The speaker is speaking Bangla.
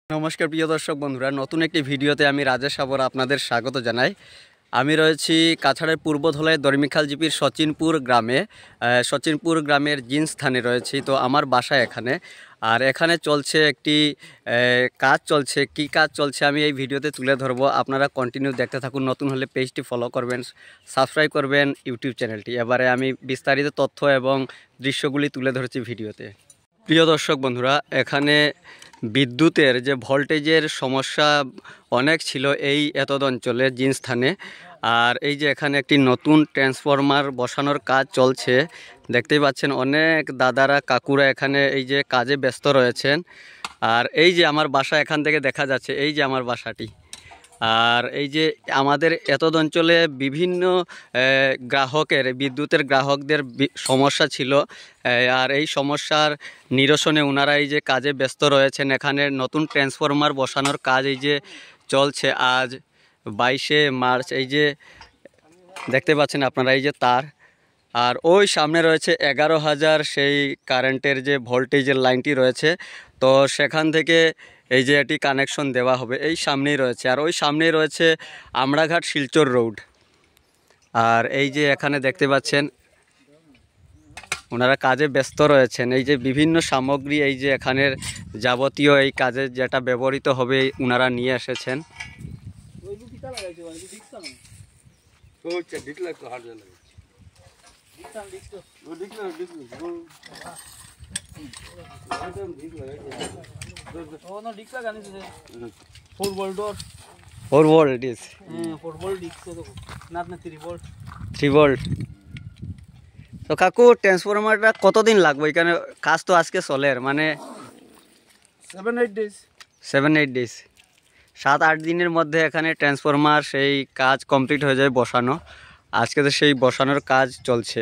নমস্কার প্রিয় দর্শক বন্ধুরা, নতুন একটি ভিডিওতে আমি রাজেশ সাবর আপনাদের স্বাগত জানাই। আমি রয়েছি কাছাড়ের পূর্বধলায় দর্মিখাল জিপির সচিনপুর গ্রামের জিন স্থানে রয়েছি। তো আমার বাসা এখানে, আর এখানে চলছে একটি কাজ চলছে। কি কাজ চলছে আমি এই ভিডিওতে তুলে ধরবো, আপনারা কন্টিনিউ দেখতে থাকুন। নতুন হলে পেজটি ফলো করবেন, সাবস্ক্রাইব করবেন ইউটিউব চ্যানেলটি। এবারে আমি বিস্তারিত তথ্য এবং দৃশ্যগুলি তুলে ধরেছি ভিডিওতে। প্রিয় দর্শক বন্ধুরা, এখানে বিদ্যুতের যে ভোল্টেজের সমস্যা অনেক ছিল এই এতদ অঞ্চলে জিন স্থানে। আর এই যে এখানে একটি নতুন ট্রান্সফরমার বসানোর কাজ চলছে, দেখতেই পাচ্ছেন অনেক দাদারা কাকুরা এখানে এই যে কাজে ব্যস্ত রয়েছেন। আর এই যে আমার বাসা এখান থেকে দেখা যাচ্ছে, এই যে আমার বাসাটি। আর এই যে আমাদের এতদ অঞ্চলে বিভিন্ন বিদ্যুতের গ্রাহকদের সমস্যা ছিল, আর এই সমস্যার নিরসনে ওনারা এই যে কাজে ব্যস্ত রয়েছেন। এখানে নতুন ট্রান্সফরমার বসানোর কাজ এই যে চলছে আজ 22শে মার্চ। এই যে দেখতে পাচ্ছেন আপনারা এই যে তার, আর ওই সামনে রয়েছে 11,000 সেই কারেন্টের যে ভোল্টেজের লাইনটি রয়েছে। তো সেখান থেকে এই যে এটি কানেকশন দেওয়া হবে, এই সামনেই রয়েছে। আর ওই সামনেই রয়েছে আমরাঘাট শিলচর রোড। আর এই যে এখানে দেখতে পাচ্ছেন ওনারা কাজে ব্যস্ত রয়েছেন। এই যে বিভিন্ন সামগ্রী এই যে এখানের যাবতীয় এই কাজে যেটা ব্যবহৃত হবে ওনারা নিয়ে এসেছেন। Four volt it is. 3 volt. তো কাকু ট্রান্সফরমারটা কতদিন লাগবে? এখানে কাজ তো আজকে চলে, মানে 7-8 days. 7-8 days, 7-8 দিনের মধ্যে এখানে ট্রান্সফরমার সেই কাজ কমপ্লিট হয়ে যায় বসানো। আজকে তো সেই বসানোর কাজ চলছে।